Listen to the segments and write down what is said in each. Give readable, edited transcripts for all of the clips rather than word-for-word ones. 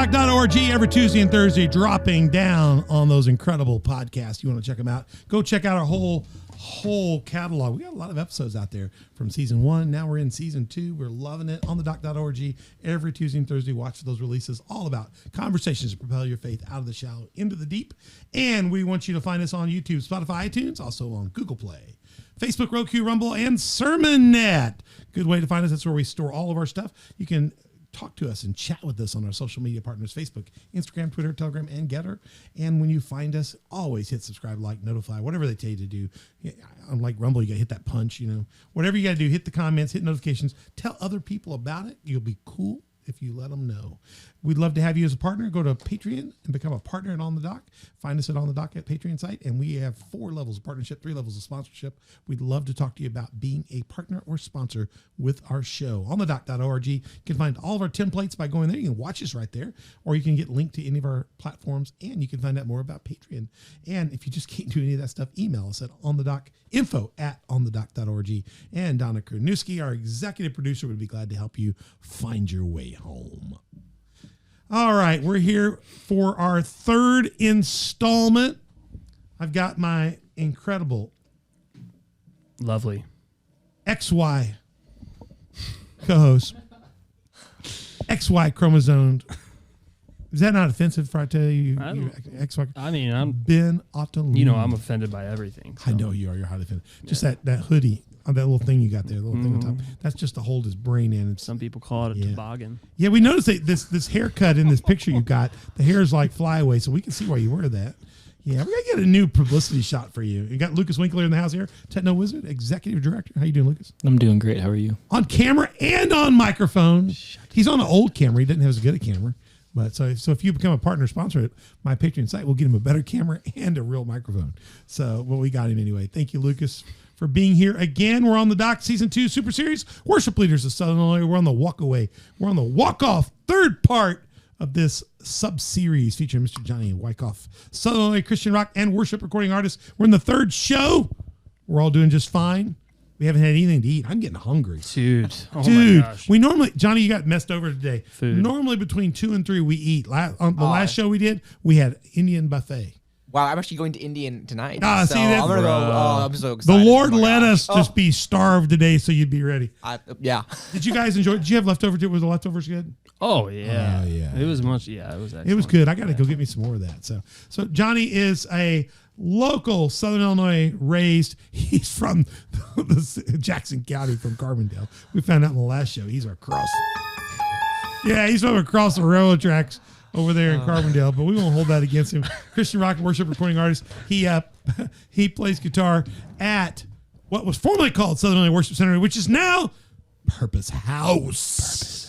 onthedoc.org every Tuesday and Thursday, dropping down on those incredible podcasts. You want to check them out? Go check out our whole catalog. We got a lot of episodes out there from season 1. Now we're in season 2. We're loving it. onthedoc.org every Tuesday and Thursday. Watch those releases, all about conversations to propel your faith out of the shallow into the deep. And we want you to find us on YouTube, Spotify, iTunes, also on Google Play, Facebook, Roku, Rumble, and SermonNet. Good way to find us. That's where we store all of our stuff. You can talk to us and chat with us on our social media partners, Facebook, Instagram, Twitter, Telegram, and Getter. And when you find us, always hit subscribe, like, notify, whatever they tell you to do. Unlike Rumble, you got to hit that punch, whatever you got to do, hit the comments, hit notifications, tell other people about it. You'll be cool if you let them know. We'd love to have you as a partner. Go to Patreon and become a partner at On The Doc. Find us at On The Doc at Patreon site. And we have 4 levels of partnership, 3 levels of sponsorship. We'd love to talk to you about being a partner or sponsor with our show. onthedoc.org. You can find all of our templates by going there. You can watch us right there, or you can get linked to any of our platforms, and you can find out more about Patreon. And if you just can't do any of that stuff, email us at info@onthedoc.org. And Donna Kornewski, our executive producer, would be glad to help you find your way home. All right, we're here for our 3rd installment. I've got my incredible, lovely XY co-host, XY chromosomed. Is that not offensive if I tell you XY? I mean, I'm Ben Otto. I'm offended by everything. So. I know you are. You're highly offended. Just that hoodie. That little thing you got there, the little thing on top. That's just to hold his brain in. Some people call it a toboggan. Yeah, we noticed that this haircut in this picture you got, the hair is like flyaway, so we can see why you wear that. Yeah, we got to get a new publicity shot for you. You got Lucas Winkler in the house here, Techno Wizard, Executive Director. How you doing, Lucas? I'm doing great. How are you? On camera and on microphone. He's on an old camera. He doesn't have as good a camera. But so if you become a partner sponsor at my Patreon site, we'll get him a better camera and a real microphone. So, well, we got him anyway. Thank you, Lucas, for being here again. We're on the Doc Season 2 Super Series, Worship Leaders of Southern Illinois. We're on the walk away. We're on the walk off, 3rd part of this sub-series featuring Mr. Johnny Wicoff, Southern Illinois Christian rock and worship recording artist. We're in the 3rd show. We're all doing just fine. We haven't had anything to eat. I'm getting hungry. Dude. Oh Dude, my gosh. we normally, Johnny, you got messed over today. Food. Normally between 2 and 3 we eat. On the last show we did, we had Indian buffet. Wow, I'm actually going to Indian tonight. See, that's, I'm gonna go. Oh, I'm so excited. The Lord let us just be starved today so you'd be ready. Yeah. Did you guys enjoy? Did you have leftovers? Was the leftovers good? Oh yeah. Yeah. It was much. Yeah, it was. Excellent. It was good. I got to go get me some more of that. So Johnny is a local Southern Illinois raised. He's from the Jackson County, from Carbondale. We found out in the last show he's across. Yeah, he's from across the railroad tracks over there in Carbondale, but we won't hold that against him. Christian rock and worship recording artist. He plays guitar at what was formerly called Southern Illinois Worship Center, which is now Purpose House.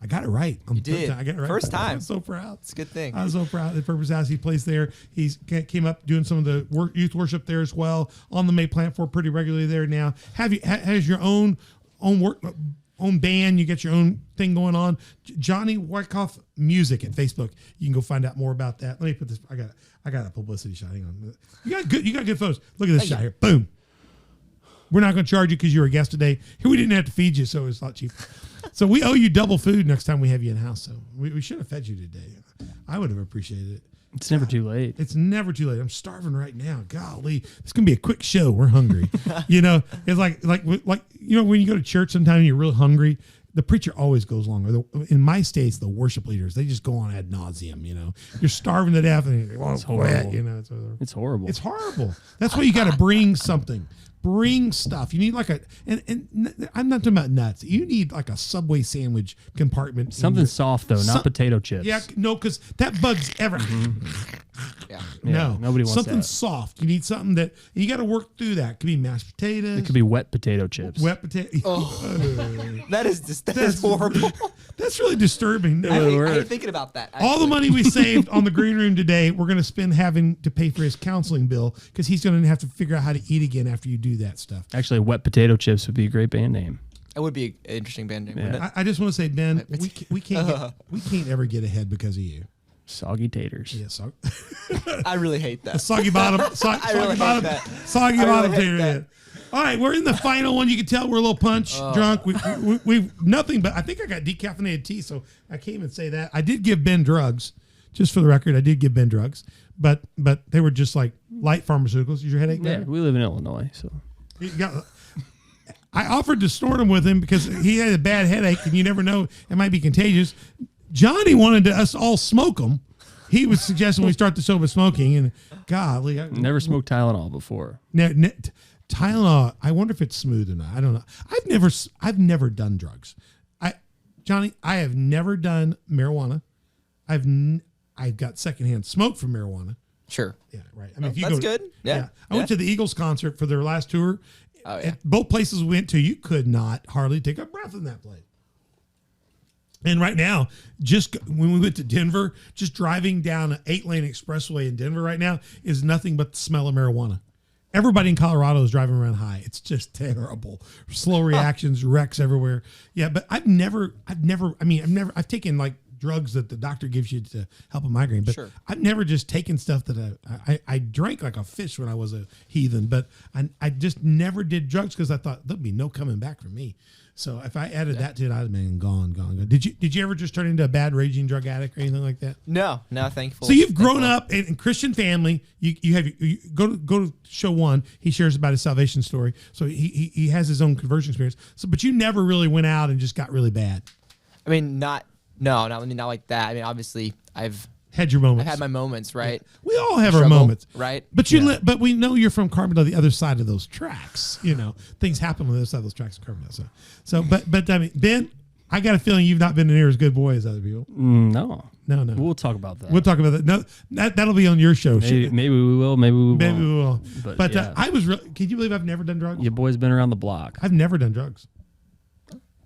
I got it right. You did. I got it right. First time. I'm so proud. It's a good thing. I'm so proud of Purpose House. He plays there. He came up doing some of the youth worship there as well on the May platform pretty regularly there now. Has your own band. You get your own thing going on. Johnny Wicoff Music at Facebook. You can go find out more about that. Let me put this. I got a publicity shot. Hang on. You got good photos. Look at this shot here. Boom. We're not going to charge you because you're a guest today. We didn't have to feed you, so it's a lot cheaper. So we owe you double food next time we have you in house. So we should have fed you today. I would have appreciated it. It's never too late. It's never too late. I'm starving right now. Golly, it's gonna be a quick show. We're hungry. It's like when you go to church, sometimes you're real hungry. The preacher always goes long. In my states, the worship leaders, they just go on ad nauseum. You're starving to death, and it's horrible. It's horrible. It's horrible. That's why you got to bring something. Bring stuff. You need like and I'm not talking about nuts. You need like a Subway sandwich compartment. Something soft though, not potato chips. Yeah, no, because that bugs everything. Yeah. No, nobody wants something that. soft. You need something that you got to work through. That could be mashed potatoes. It could be wet potato chips. Wet potato. That is horrible. That's really disturbing. I hate thinking about that. All the money we saved on the green room today, we're going to spend having to pay for his counseling bill because he's going to have to figure out how to eat again after you do that stuff. Actually, wet potato chips would be a great band name. It would be an interesting band name. Yeah. I just want to say, Ben, we can't ever get ahead because of you. Soggy taters. Yeah, I really hate that. soggy bottom, I really hate that. soggy I bottom really hate tater. that. All right, we're in the final one. You can tell we're a little punch drunk. We've nothing but I think I got decaffeinated tea, so I can't even say that. I did give Ben drugs, just for the record. I did give Ben drugs, but they were just like light pharmaceuticals. Is your headache Yeah, better? we live in Illinois, so I offered to snort them with him because he had a bad headache, and you never know, it might be contagious. Johnny wanted us all smoke them. He was suggesting we start the show with smoking, and golly, never smoked Tylenol before. Tylenol. I wonder if it's smooth or not. I don't know. I've never done drugs. Johnny, I have never done marijuana. I've got secondhand smoke from marijuana. Sure. Yeah, right. I mean, if you that's go, good. Yeah. I went to the Eagles concert for their last tour. Oh, yeah. At both places we went to, you could not hardly take a breath in that place. And right now, just when we went to Denver, just driving down an 8-lane expressway in Denver right now is nothing but the smell of marijuana. Everybody in Colorado is driving around high. It's just terrible. Slow reactions, wrecks everywhere. Yeah, but I've taken like drugs that the doctor gives you to help a migraine, but Sure. I've never just taken stuff that I drank like a fish when I was a heathen, but I just never did drugs because I thought there'd be no coming back from me. So if I added that to it, I'd have been gone. Did you ever just turn into a bad raging drug addict or anything like that? No, thankful. So you've grown up in Christian family. You go to show 1. He shares about his salvation story. So he has his own conversion experience. So, but you never really went out and just got really bad. I mean, not like that. I mean, obviously, I've Had your moments. had my moments, right? We all have our Struggle, moments, right? But but we know you're from Carbondale, the other side of those tracks. You know, things happen on the other side of those tracks in Carbondale. So, but I mean, Ben, I got a feeling you've not been near as good boy as other people. No. No. We'll talk about that. We'll talk about that. No, that'll be on your show. Maybe we will. Maybe we won't. Maybe we will. But yeah. I was. Can you believe I've never done drugs? Your boy's been around the block. I've never done drugs.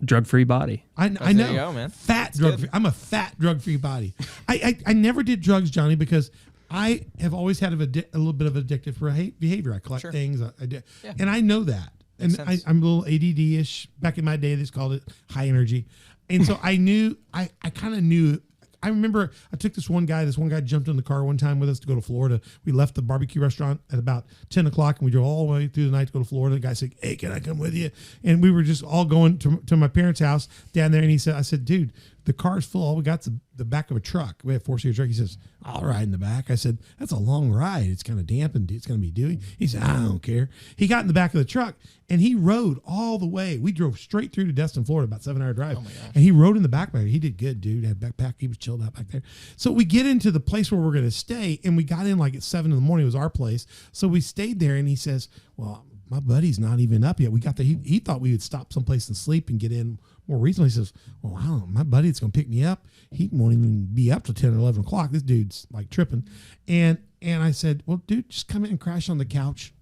Drug-free body. I know. There you go, man. Fat drug. I'm a fat drug-free body. I never did drugs, Johnny, because I have always had a little bit of addictive behavior. I collect things. I do, and I know that. Makes And sense. I'm a little ADD-ish. Back in my day, they called it high energy. And so I knew. I kind of knew. I remember I took this one guy jumped in the car one time with us to go to Florida. We left the barbecue restaurant at about 10 o'clock and we drove all the way through the night to go to Florida. The guy said, "Hey, can I come with you?" And we were just all going to my parents' house down there. And I said, "Dude, the car's full. All we got's the back of a truck. We have a 4-seater truck." He says, "I'll ride in the back." I said, "That's a long ride. It's kind of damp and it's going to be dewy." He said, "I don't care." He got in the back of the truck and he rode all the way. We drove straight through to Destin, Florida, about 7-hour drive. And he rode in the back. He did good, dude. Had a backpack. He was chilled out back there. So we get into the place where we're going to stay, and we got in like at 7 in the morning. It was our place. So we stayed there, and he says, "Well, my buddy's not even up yet." We got there. He thought we would stop someplace and sleep and get in more reasonably. He says, "Well, I don't know. My buddy that's going to pick me up, he won't even be up till 10 or 11 o'clock. This dude's like tripping." And I said, "Well, dude, just come in and crash on the couch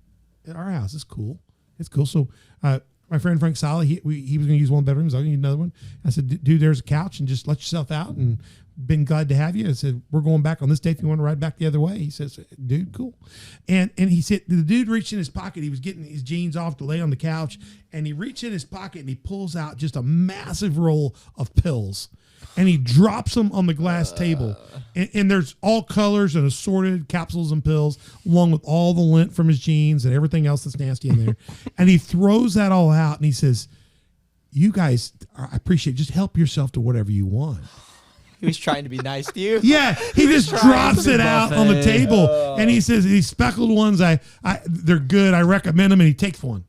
at our house. It's cool. It's cool." So my friend Frank Sala, he was going to use one bedroom. So I was going to use another one. I said, "Dude, there's a couch and just let yourself out and been glad to have you." I said, "We're going back on this day if you want to ride back the other way." He says, "Dude, cool." And he said, the dude reached in his pocket. He was getting his jeans off to lay on the couch. And he reached in his pocket and he pulls out just a massive roll of pills. And he drops them on the glass table. And there's all colors and assorted capsules and pills, along with all the lint from his jeans and everything else that's nasty in there. And he throws that all out and he says, "You guys, I appreciate it. Just help yourself to whatever you want." He was trying to be nice to you. Yeah, he just drops it out on the buffet. table. And he says, "These speckled ones, they're good. I recommend them." And he takes one.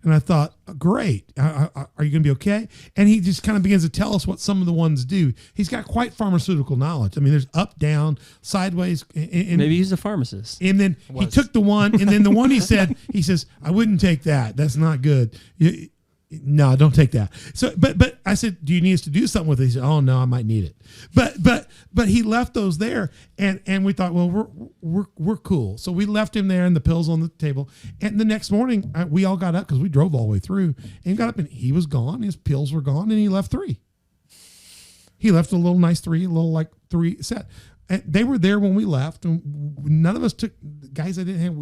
And I thought, great. Are you going to be okay? And he just kind of begins to tell us what some of the ones do. He's got quite pharmaceutical knowledge. I mean, there's up, down, sideways. And Maybe he's a pharmacist. And then he took the one, and then the one he says, "I wouldn't take that. That's not good. No, don't take that." So, but I said, "Do you need us to do something with it?" He said, "Oh no, I might need it." But he left those there, and we thought, well, we're cool. So we left him there and the pills on the table. And the next morning, we all got up because we drove all the way through, and got up and he was gone. His pills were gone, and he left 3. He left a little nice 3, a little like 3 set. And they were there when we left, and none of us took guys. I didn't have,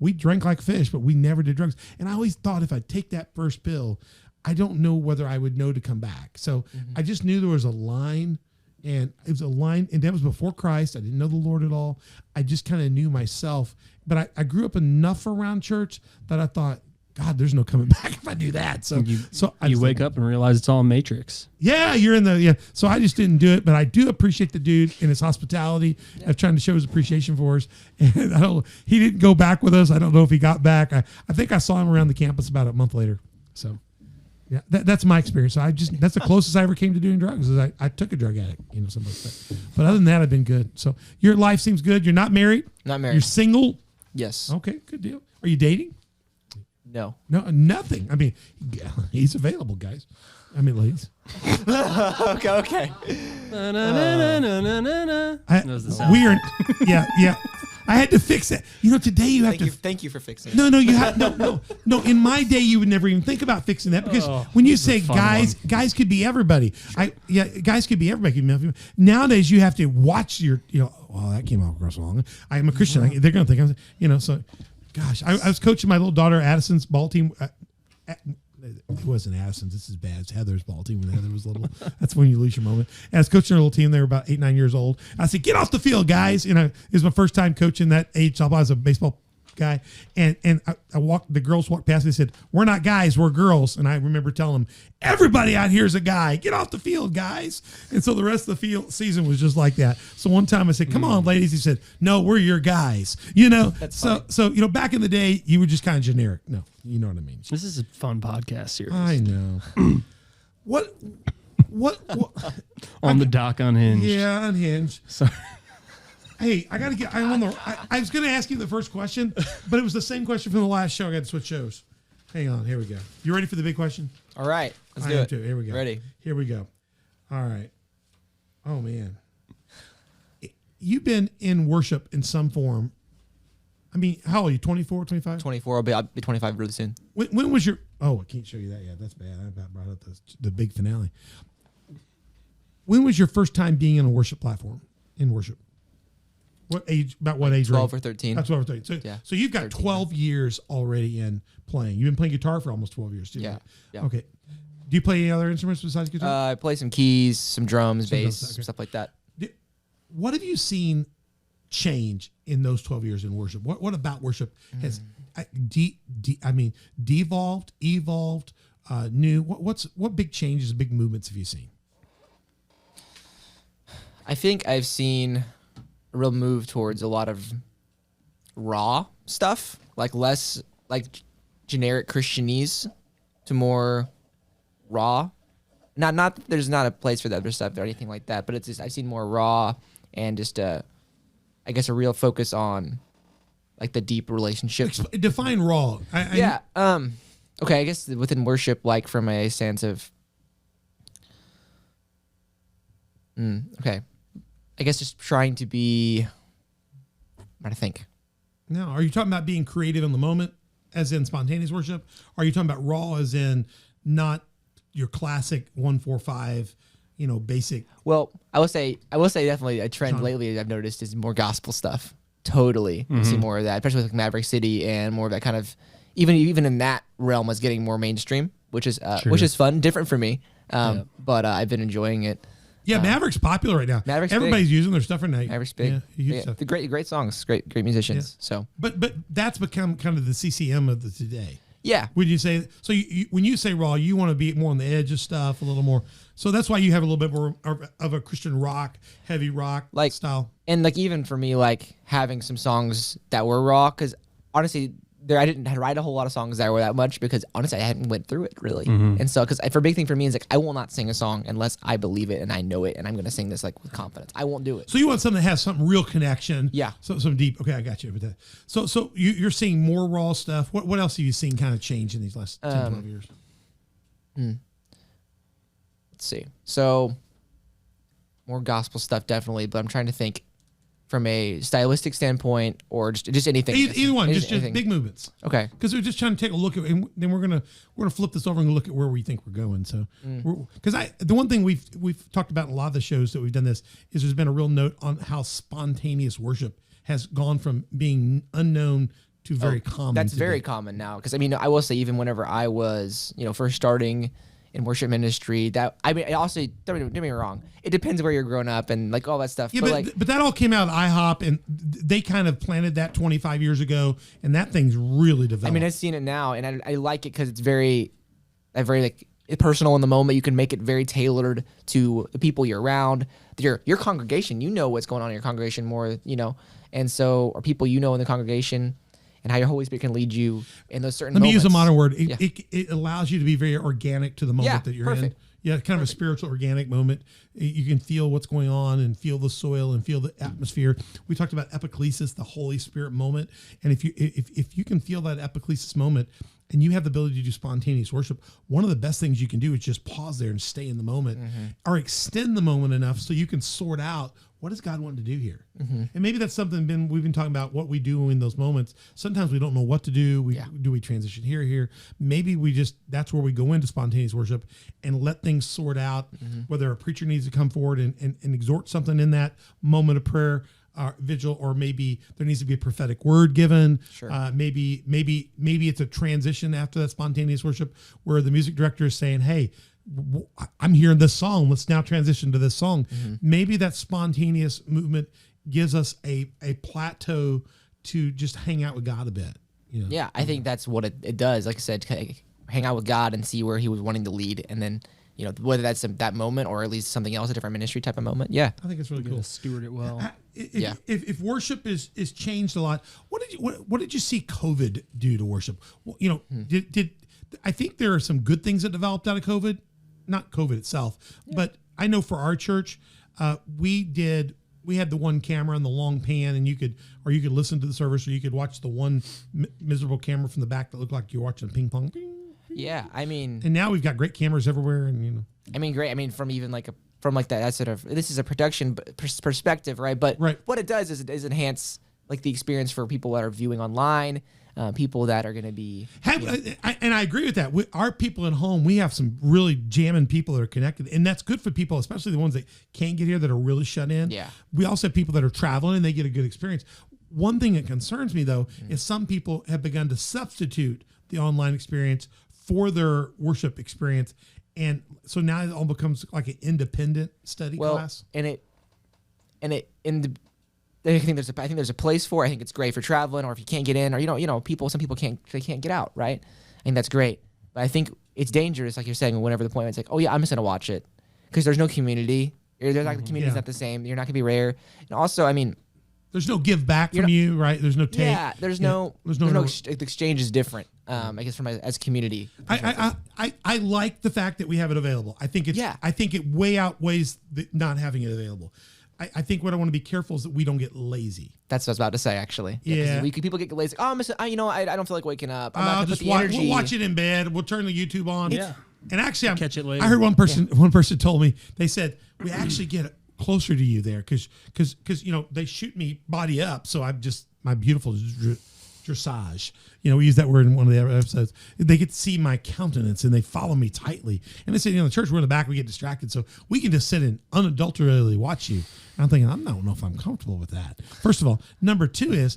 we drank like fish, but we never did drugs. And I always thought if I take that first pill, I don't know whether I would know to come back. So I just knew there was a line, and it was a line, and that was before Christ. I didn't know the Lord at all. I just kind of knew myself, but I grew up enough around church that I thought, God, there's no coming back if I do that. So You wake up and realize it's all Matrix. Yeah, you're in the So I just didn't do it, but I do appreciate the dude and his hospitality of trying to show his appreciation for us. And he didn't go back with us. I don't know if he got back. I think I saw him around the campus about a month later. So yeah, that's my experience. So that's the closest I ever came to doing drugs. Is I took a drug addict, something like that. But other than that, I've been good. So your life seems good. You're not married. Not married. You're single. Yes. Okay, good deal. Are you dating? No. No, nothing. I mean, he's available, guys. I mean, ladies. Okay. Weird. Yeah. I had to fix it. Today you have Thank you for fixing it. No. You have no. In my day, you would never even think about fixing that because when you say guys could be everybody. Sure. Guys could be everybody. Nowadays, you have to watch your. Well, that came out across wrong. I am a Christian. They're going to think I'm. So. Gosh, I was coaching my little daughter Addison's ball team. It wasn't Addison's. This is bad. It's Heather's ball team when Heather was little. That's when you lose your moment. And I was coaching her little team. They were about 8-9 years old. I said, "Get off the field, guys!" It was my first time coaching that age. I was a baseball guy, and I walked. The girls walked past me and said, "We're not guys, we're girls." And I remember telling them, "Everybody out here is a guy. Get off the field, guys." And so the rest of the field season was just like that. So one time I said, "Come on, ladies." He said, "No, we're your guys." That's funny. So back in the day, you were just kind of generic. No, you know what I mean. This is a fun podcast series. I know. What? On the dock unhinged. Yeah, unhinged. Sorry. Hey, I got to get. I was going to ask you the first question, but it was the same question from the last show. I got to switch shows. Hang on. Here we go. You ready for the big question? All right. Let's I do am it. too. Here we go. Ready. Here we go. All right. Oh, man. You've been in worship in some form. I mean, how old are you? 24, 25? 24. I'll be 25 really soon. When was your... Oh, I can't show you that yet. That's bad. I brought up the big finale. When was your first time being in a worship platform, in worship? What age? About what age? 12 or 13. About 12 or 13. So you've got 13. 12 years already in playing. You've been playing guitar for almost 12 years too. Yeah. Right? Yeah. Okay. Do you play any other instruments besides guitar? I play some keys, some drums, bass, stuff like that. What have you seen change in those 12 years in worship? What about worship has devolved, evolved, new? What big changes, big movements have you seen? I think I've seen a real move towards a lot of raw stuff, like less like generic Christianese to more raw. Not that there's not a place for the other stuff or anything like that, but it's just I've seen more raw and just I guess a real focus on like the deep relationship. Define raw. Okay, I guess within worship, like from a sense of okay. I guess just trying to be I'm trying to think. No, are you talking about being creative in the moment, as in spontaneous worship? Or are you talking about raw, as in not your classic 1-4-5, basic? Well, I will say definitely a trend lately I've noticed is more gospel stuff. Totally, I see more of that, especially with like Maverick City and more of that kind of even in that realm is getting more mainstream, which is fun, different for me. But I've been enjoying it. Yeah, Maverick's popular right now. Everybody's using their stuff right now. Maverick's big. Yeah, the great songs, great musicians. Yeah. So, but that's become kind of the CCM of the today. Yeah. Would you say so? When you say raw, you want to be more on the edge of stuff, a little more. So that's why you have a little bit more of a Christian rock, heavy rock style. And like even for me, like having some songs that were raw, because honestly, I didn't write a whole lot of songs that were that much because honestly I hadn't went through it really. And so because for a big thing for me is like I will not sing a song unless I believe it and I know it and I'm going to sing this like with confidence. I won't do it. So you want something that has some real connection. Yeah. So some deep. Okay, I got you with that. So you're seeing more raw stuff. What else have you seen kind of change in these last 10, 12 years? Let's see. So more gospel stuff definitely, but I'm trying to think from a stylistic standpoint or just anything. Either one, just big movements. Okay. Because we're just trying to take a look at, and then we're gonna flip this over and look at where we think we're going. So, because the one thing we've talked about in a lot of the shows that we've done this is there's been a real note on how spontaneous worship has gone from being unknown to very common. That's today. very common now. Because I mean, I will say even whenever I was first starting in worship ministry. That I mean, it also don't get me wrong. It depends where you're growing up and like all that stuff. Yeah, but but that all came out of IHOP, and they kind of planted that 25 years ago, and that thing's really developed. I mean, I've seen it now, and I like it because it's very like personal in the moment. You can make it very tailored to the people you're around, your congregation. You know what's going on in your congregation more, and so or people in the congregation. And how your Holy Spirit can lead you in those certain moments. Let me use a modern word. It allows you to be very organic to the moment that you're in. Yeah, kind of a spiritual organic moment. You can feel what's going on and feel the soil and feel the atmosphere. We talked about epiclesis, the Holy Spirit moment. And if you can feel that epiclesis moment and you have the ability to do spontaneous worship, one of the best things you can do is just pause there and stay in the moment or extend the moment enough so you can sort out what does God want to do here? And maybe that's something we've been talking about, what we do in those moments. Sometimes we don't know what to do. Do we transition here? Maybe that's where we go into spontaneous worship and let things sort out, whether a preacher needs to come forward and exhort something in that moment of prayer, vigil, or maybe there needs to be a prophetic word given. Sure. Maybe it's a transition after that spontaneous worship where the music director is saying, hey, I'm hearing this song. Let's now transition to this song. Maybe that spontaneous movement gives us a plateau to just hang out with God a bit. Yeah, I think that's what it does. Like I said, hang out with God and see where He was wanting to lead, and then whether that's that moment or at least something else, a different ministry type of moment. Yeah, I think it's really cool. Steward it well. If worship is changed a lot, what did you see COVID do to worship? Well, did I think there are some good things that developed out of COVID? Not COVID itself, but I know for our church, we had the one camera and the long pan, and you could listen to the service, or you could watch the one miserable camera from the back that looked like you're watching ping pong. Yeah, I mean, and now we've got great cameras everywhere, and I mean, great. I mean, from even that sort of, this is a production perspective, right? But what it does is enhance like the experience for people that are viewing online. People that are going to be... and I agree with that. Our people at home, we have some really jamming people that are connected, and that's good for people, especially the ones that can't get here, that are really shut in. Yeah. We also have people that are traveling, and they get a good experience. One thing that concerns me, though, is some people have begun to substitute the online experience for their worship experience, and so now it all becomes like an independent study class. I think there's a place for it. I think it's great for traveling, or if you can't get in, or some people can't get out, right? I think that's great, but I think it's dangerous, like you're saying. Whenever the point, it's like, oh yeah, I'm just gonna watch it because there's no community. The community's not the same. You're not gonna be rare, and also, I mean, there's no give back from you, right? There's no take. Yeah, there's no the exchange is different. I guess from as community. I like the fact that we have it available. I think it way outweighs not having it available. I think what I want to be careful is that we don't get lazy. That's what I was about to say, actually. Yeah. People get lazy. Oh, I don't feel like waking up. I'm not I'll gonna just put the energy. We'll watch it in bed. We'll turn the YouTube on. Yeah. And actually, Catch it later. I heard one person told me, they said, we actually get closer to you there because they shoot me body up. So I'm just, my beautiful dressage. We use that word in one of the other episodes. They get to see my countenance and they follow me tightly. And they say, the church, we're in the back, we get distracted. So we can just sit and unadulteratedly watch you. And I'm thinking, I don't know if I'm comfortable with that. First of all. Number two is,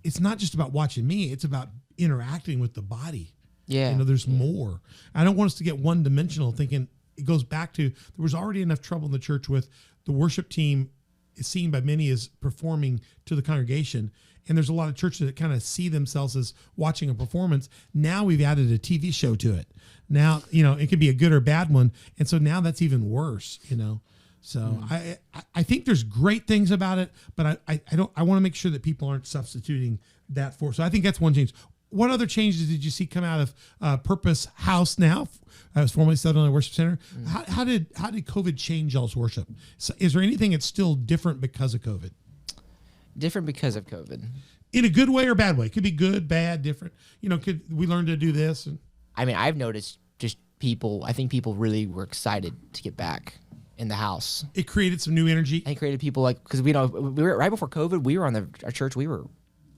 it's not just about watching me. It's about interacting with the body. Yeah. There's more. I don't want us to get one dimensional thinking. It goes back to, there was already enough trouble in the church with the worship team is seen by many as performing to the congregation. And there's a lot of churches that kind of see themselves as watching a performance. Now we've added a TV show to it. Now, it could be a good or bad one. And so now that's even worse, So I think there's great things about it, but I want to make sure that people aren't substituting that for. So I think that's one change. What other changes did you see come out of Purpose House now? It was formerly Southern Illinois Worship Center. How did COVID change y'all's worship? So is there anything that's still different because of COVID? Different because of COVID. In a good way or bad way? It could be good, bad, different. Could we learn to do this? I mean, I've noticed just people. I think people really were excited to get back in the house. It created some new energy. It created people because we were right before COVID. We were on our church. We were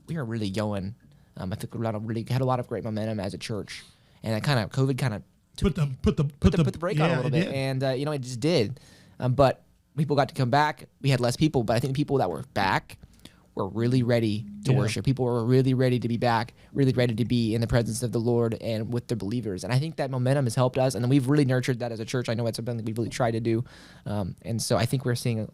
really going. I think had a lot of great momentum as a church, and COVID kind of put the brake on a little bit, and it just did. But people got to come back. We had less people, but I think the people that were back were really ready to worship. People were really ready to be back, really ready to be in the presence of the Lord and with the believers. And I think that momentum has helped us. And then we've really nurtured that as a church. I know it's something that we've really tried to do. And so I think we're seeing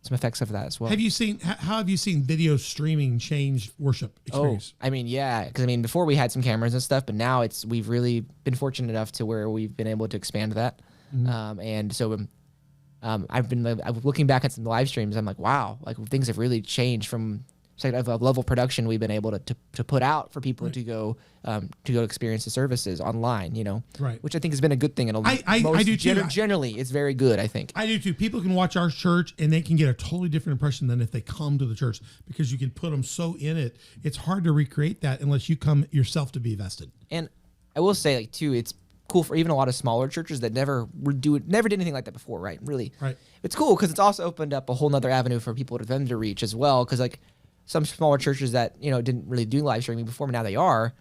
some effects of that as well. Have you seen, how have you seen video streaming change worship experience? I mean, yeah. Because, I mean, before we had some cameras and stuff, but now we've really been fortunate enough to where we've been able to expand that. And so I've been looking back at some live streams. I'm like, wow, like things have really changed from a level of production we've been able to put out for people to go experience the services online. Which I think has been a good thing. And I do too. Generally, it's very good. I think I do too. People can watch our church and they can get a totally different impression than if they come to the church because you can put them so in it. It's hard to recreate that unless you come yourself to be vested. And I will say, like, too, it's cool for even a lot of smaller churches that never did anything like that before, right? Really, right? It's cool because it's also opened up a whole nother avenue for people to reach as well. Because like some smaller churches that didn't really do live streaming before, but now they are.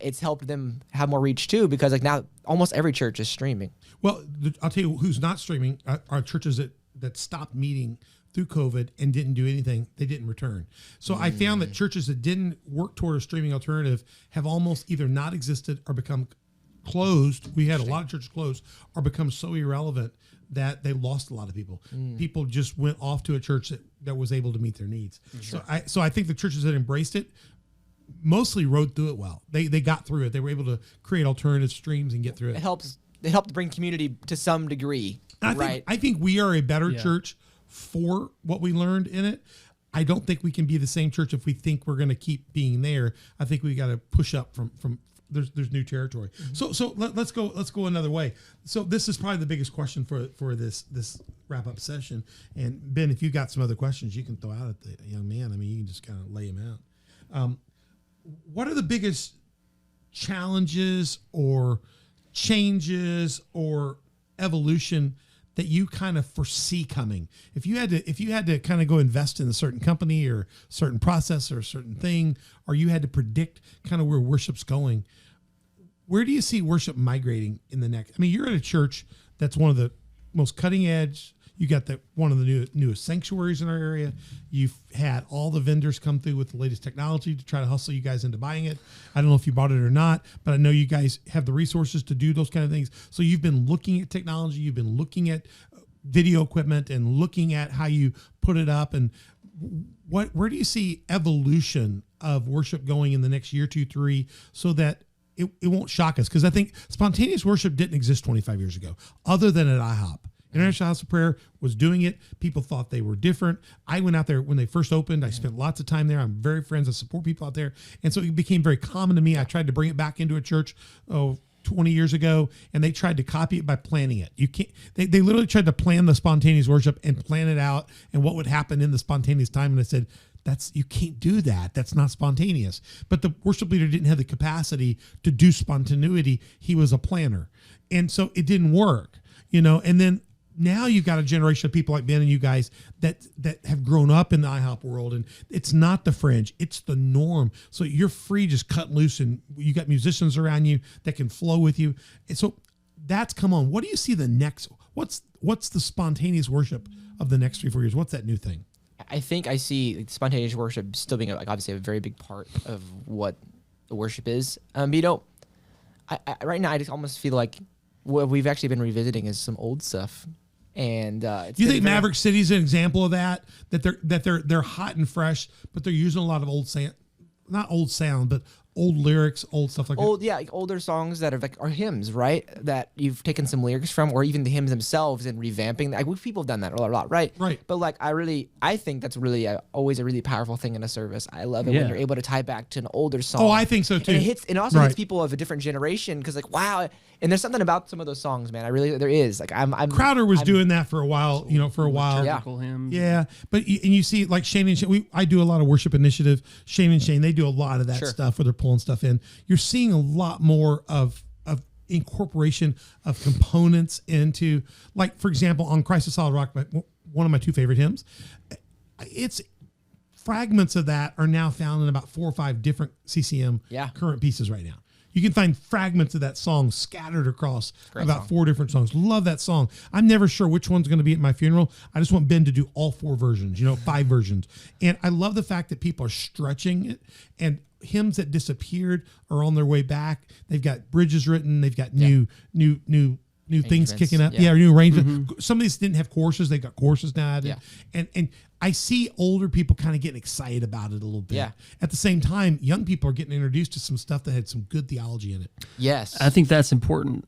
It's helped them have more reach too, because like now almost every church is streaming. Well, I'll tell you who's not streaming are churches that stopped meeting through COVID and didn't do anything. They didn't return. So I found that churches that didn't work toward a streaming alternative have almost either not existed or become closed. We had a lot of churches closed or become so irrelevant that they lost a lot of people. People just went off to a church that was able to meet their needs. Sure. So I think the churches that embraced it mostly rode through it well. They got through it. They were able to create alternative streams and get through it. It helped bring community to some degree. I think we are a better church for what we learned in it. I don't think we can be the same church if we think we're going to keep being there. I think we got to push up from there's new territory. So let's go another way. So this is probably the biggest question for this wrap up session. And Ben, if you got some other questions, you can throw out at the young man. I mean, you can just kind of lay them out. What are the biggest challenges or changes or evolution that you kind of foresee coming? If you had to kind of go invest in a certain company or certain process or a certain thing, or you had to predict kind of where worship's going, where do you see worship migrating in the next? I mean, you're at a church that's one of the most cutting edge. You got one of the newest sanctuaries in our area. You've had all the vendors come through with the latest technology to try to hustle you guys into buying it. I don't know if you bought it or not, but I know you guys have the resources to do those kind of things. So you've been looking at technology. You've been looking at video equipment and looking at how you put it up. And where do you see evolution of worship going in the next year, 2, 3, so that it won't shock us? Because I think spontaneous worship didn't exist 25 years ago, other than at IHOP. International House of Prayer was doing it. People thought they were different. I went out there when they first opened. I spent lots of time there. I'm very friends. I support people out there. And so it became very common to me. I tried to bring it back into a church 20 years ago, and they tried to copy it by planning it. You can't. They literally tried to plan the spontaneous worship and plan it out and what would happen in the spontaneous time. And I said, you can't do that. That's not spontaneous. But the worship leader didn't have the capacity to do spontaneity. He was a planner. And so it didn't work, and then now you've got a generation of people like Ben and you guys that have grown up in the IHOP world, and it's not the fringe, it's the norm. So you're free, just cut loose, and you got musicians around you that can flow with you. And so that's come on. What do you see the next? What's the spontaneous worship of the next 3-4 years? What's that new thing? I think I see spontaneous worship still being obviously a very big part of what the worship is. But right now I just almost feel like what we've actually been revisiting is some old stuff. And you think Maverick City is an example of that they're hot and fresh, but they're using a lot of not old sound, but old lyrics, old stuff like that. Yeah, like older songs that are hymns, right? That you've taken some lyrics from, or even the hymns themselves and revamping. People have done that a lot, right? Right. But I think that's really always a really powerful thing in a service. I love it when you're able to tie back to an older song. Oh, I think so too. And it also hits people of a different generation because wow. And there's something about some of those songs, man. There is. Crowder was doing that for a while, for a while. Yeah. Hymns. Yeah. But you see, like Shane and Shane, I do a lot of worship initiative. Shane and Shane, they do a lot of that stuff where they're pulling stuff in. You're seeing a lot more of incorporation of components into, like, for example, on Christ the Solid Rock, one of my 2 favorite hymns, it's fragments of that are now found in about 4 or 5 different CCM current pieces right now. You can find fragments of that song scattered across Great about song. 4 different songs. Love that song. I'm never sure which one's going to be at my funeral. I just want Ben to do all 4 versions, 5 versions. And I love the fact that people are stretching it, and hymns that disappeared are on their way back. They've got bridges written. They've got new things kicking up. Yeah. New arrangements. Some of these didn't have choruses. They got choruses now added. Yeah. And I see older people kind of getting excited about it a little bit. Yeah. At the same time, young people are getting introduced to some stuff that had some good theology in it. Yes. I think that's important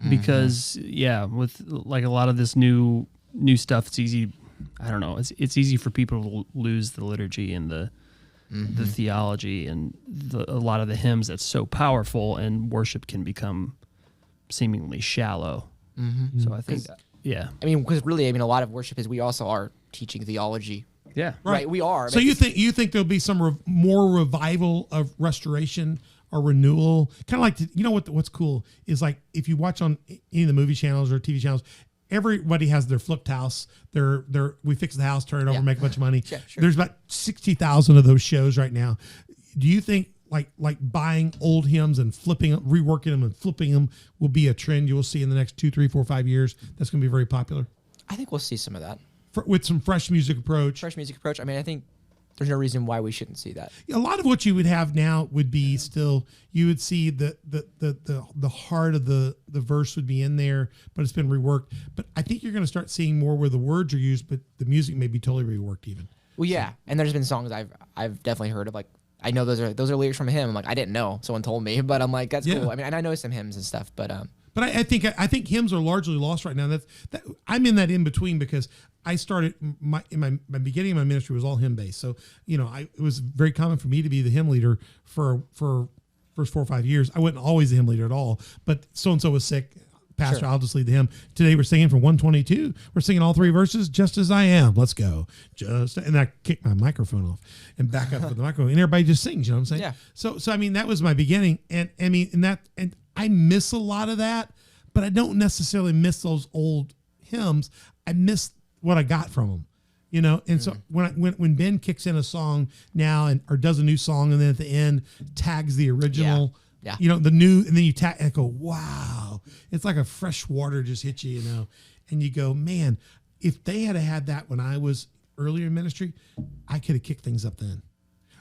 because with like a lot of this new stuff, it's easy. I don't know. It's easy for people to lose the liturgy and the theology and a lot of the hymns that's so powerful, and worship can become seemingly shallow. So I think, I mean, because really, a lot of worship is we also are teaching theology. yeah, Right. We are. So you think there'll be some more revival of restoration or renewal? Kind of like, what's cool is like if you watch on any of the movie channels or TV channels, everybody has their flipped house. We fix the house, turn it over, make a bunch of money. Yeah, sure. There's about 60,000 of those shows right now. Do you think like buying old hymns and flipping, reworking them and flipping them will be a trend you will see in the next 2, 3, 4, 5 years? That's going to be very popular I think we'll see some of that. with some fresh music approach. Fresh music approach. I mean, I think there's no reason why we shouldn't see that. A lot of what you would have now would be still, you would see the heart of the verse would be in there, but it's been reworked. But I think you're going to start seeing more where the words are used, but the music may be totally reworked even. Well, yeah, and there's been songs I've definitely heard of, like, I know those are lyrics from a hymn. I'm like, I didn't know, someone told me, but I'm like, that's cool. I mean, and I know some hymns and stuff, but I think hymns are largely lost right now. That I'm in that in between because I started my beginning of my ministry was all hymn based. So it was very common for me to be the hymn leader for first 4 or 5 years. I wasn't always the hymn leader at all, but so and so was sick. Pastor, I'll just lead the hymn. Today we're singing from 122. We're singing all 3 verses, just as I am. Let's go. And I kicked my microphone off and back up with the microphone, and everybody just sings. You know what I'm saying? Yeah. So I mean, that was my beginning, and I mean, and I miss a lot of that, but I don't necessarily miss those old hymns. I miss what I got from them. And so when Ben kicks in a song now or does a new song, and then at the end tags the original. Yeah. The new, and then you tap and go, wow. It's like a fresh water just hit you, and you go, man, if they had that when I was earlier in ministry, I could have kicked things up then.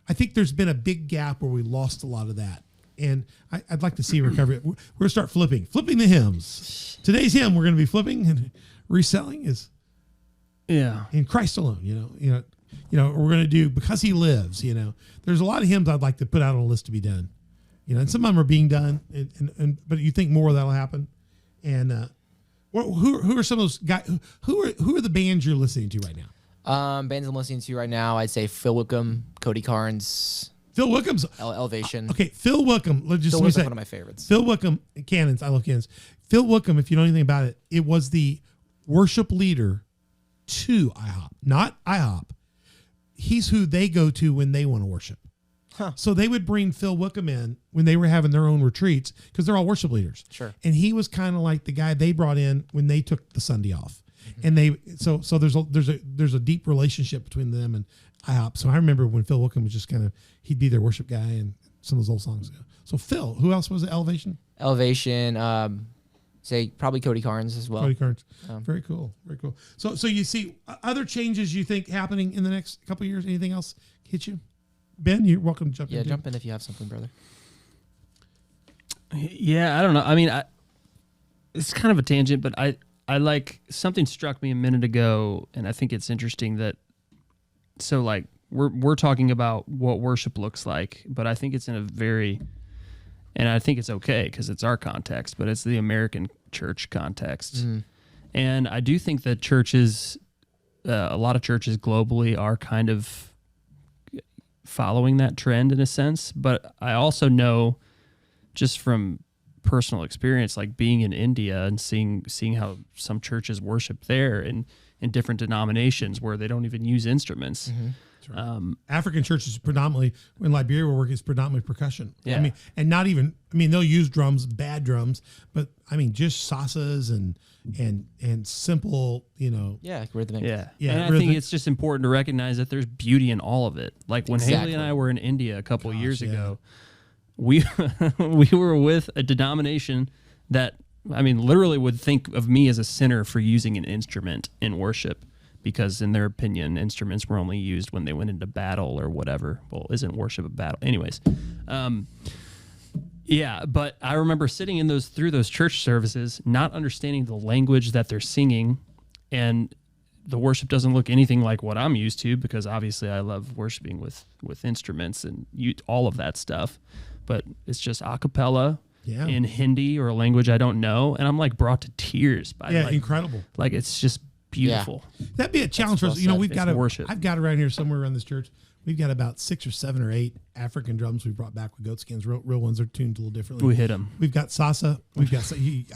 I think there's been a big gap where we lost a lot of that. And I'd like to see recovery. We're going to start flipping the hymns. Today's hymn we're going to be flipping and reselling is in Christ alone, we're going to do Because He Lives, There's a lot of hymns I'd like to put out on a list to be done. And some of them are being done, but you think more of that'll happen. And who are some of those guys? Who are the bands you're listening to right now? bands I'm listening to right now, I'd say Phil Wickham, Cody Carnes, Phil Wickham's Elevation. Okay, Phil Wickham. Phil Wickham's one of my favorites. Phil Wickham, Cannons. I love Cannons. Phil Wickham, if you know anything about it, it was the worship leader to IHOP, not IHOP. He's who they go to when they want to worship. Huh. So they would bring Phil Wickham in when they were having their own retreats because they're all worship leaders. Sure. And he was kind of like the guy they brought in when they took the Sunday off. Mm-hmm. And so there's a deep relationship between them and IHOP. So I remember when Phil Wickham was just kind of, he'd be their worship guy and some of those old songs. So Phil, who else was it? Elevation? Say probably Cody Carnes as well. Cody Carnes. Very cool. Very cool. So you see other changes you think happening in the next couple of years? Anything else hit you? Ben, you're welcome to jump in. Yeah, jump in if you have something, brother. Yeah, I don't know. I mean, it's kind of a tangent, but I like something struck me a minute ago, and I think it's interesting that so like we're talking about what worship looks like, but I think it's in a very, and I think it's okay because it's our context, but it's the American church context. And I do think that churches, a lot of churches globally are kind of following that trend in a sense, but I also know just from personal experience, like being in India and seeing how some churches worship there in different denominations where they don't even use instruments. Mm-hmm. Right. African churches predominantly, in Liberia where work is predominantly percussion. Yeah. I mean, and not even, I mean, they'll use drums, bad drums, but I mean, just sasas and simple, Yeah, like rhythmic. Yeah. Yeah, And I think it's just important to recognize that there's beauty in all of it. Like when Haley and I were in India a couple of years ago, we we were with a denomination that, I mean, literally would think of me as a sinner for using an instrument in worship, because in their opinion, instruments were only used when they went into battle or whatever. Well, isn't worship a battle? Anyways, yeah, but I remember sitting in through those church services, not understanding the language that they're singing, and the worship doesn't look anything like what I'm used to, because obviously I love worshiping with instruments and all of that stuff, but it's just a cappella in Hindi or a language I don't know, and I'm like brought to tears by incredible. Like, it's just beautiful. Yeah. That'd be a challenge for us. We've got worship. I've got around here somewhere around this church. We've got about 6 or 7 or 8 African drums we brought back with goat skins. Real ones are tuned a little differently. We hit them. We've got salsa. We've got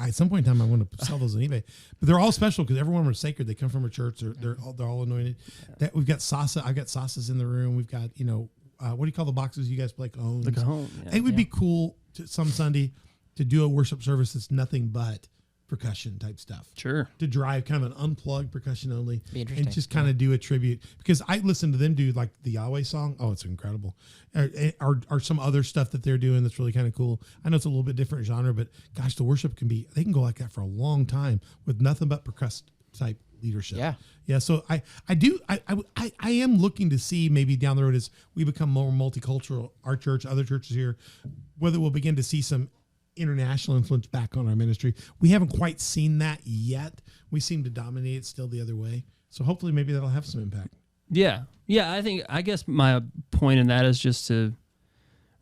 at some point in time I want to sell those on eBay, but they're all special because every one of them are sacred. They come from a church. They're all anointed. That we've got salsa. I've got salsas in the room. We've got what do you call the boxes you guys play? Cajones. The cajon. Yeah. It would be cool some Sunday to do a worship service that's nothing but percussion type stuff. Sure. To drive kind of an unplugged percussion only. Be interesting. And just kind of do a tribute, because I listen to them do like the Yahweh song. Oh, it's incredible. Or some other stuff that they're doing that's really kind of cool. I know it's a little bit different genre, but gosh, the worship they can go like that for a long time with nothing but percussive type leadership. Yeah. Yeah. So I am looking to see maybe down the road as we become more multicultural, our church, other churches here, whether we'll begin to see some international influence back on our ministry. We haven't quite seen that yet. We seem to dominate it still the other way. So hopefully maybe that'll have some impact. Yeah. I guess my point in that is just to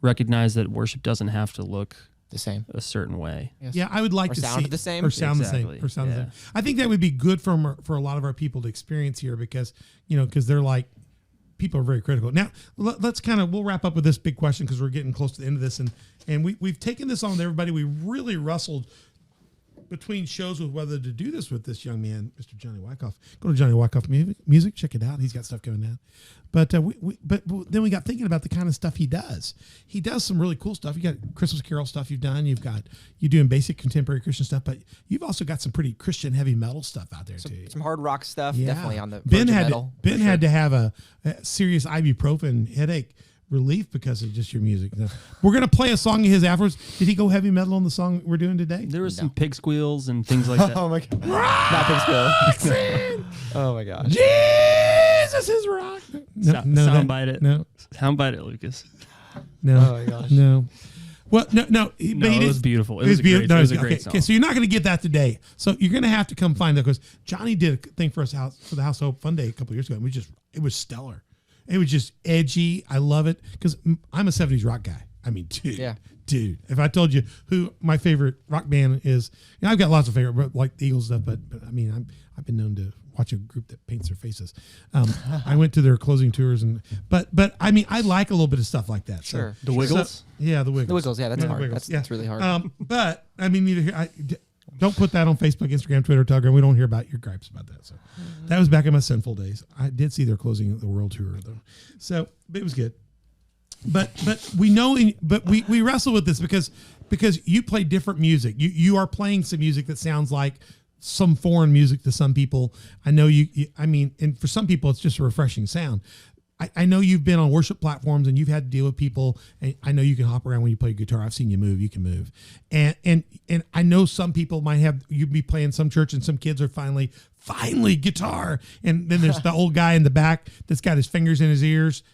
recognize that worship doesn't have to look the same, a certain way. Yes. Yeah, I would like or to sound see the same, or sound Exactly. the same, or sound the Yeah. same. I think that would be good for a lot of our people to experience here, because they're like, people are very critical. Now let's we'll wrap up with this big question, because we're getting close to the end of this, and we've taken this on with everybody. We really wrestled between shows with whether to do this with this young man, Mr. Johnny Wicoff. Go to Johnny Wicoff music, check it out. He's got stuff coming out. But then we got thinking about the kind of stuff he does. He does some really cool stuff. You got Christmas Carol stuff you've done. You're doing basic contemporary Christian stuff, but you've also got some pretty Christian heavy metal stuff out there too. Some hard rock stuff, definitely on the Ben verge of had metal. Ben had to have a serious ibuprofen headache relief because of just your music. We're gonna play a song of his afterwards. Did he go heavy metal on the song we're doing today? There was some pig squeals and things like that. Oh my god! Not big skill. Oh my gosh! Jesus is rock. Soundbite it. No, Soundbite it, Lucas. no. Oh my gosh! No. Well, no. No, it was beautiful. It was a beautiful. great, it was a great song. Okay, so you're not going to get that today. So you're going to have to come find that, because Johnny did a thing for us for the House of Hope Fun Day a couple of years ago. And it was stellar. It was just edgy. I love it, because I'm a 70s rock guy. I mean, dude. If I told you who my favorite rock band is, I've got lots of favorite, like the Eagles stuff. But I mean, I've been known to watch a group that paints their faces. I went to their closing tours, but I mean, I like a little bit of stuff like that. Sure. So, The Wiggles? So, yeah, the Wiggles. The Wiggles, yeah, that's hard. Wiggles, That's really hard. But I mean, neither here. Don't put that on Facebook, Instagram, Twitter, Telegram. We don't hear about your gripes about that. So that was back in my sinful days. I did see their closing the world tour though, so it was good. But we know, we wrestle with this because you play different music. You are playing some music that sounds like some foreign music to some people. I know I mean, and for some people, it's just a refreshing sound. I know you've been on worship platforms and you've had to deal with people, and I know you can hop around when you play guitar. I've seen you move. You can move, and I know some people might have you be playing some church, and some kids are finally guitar, and then there's the old guy in the back that's got his fingers in his ears.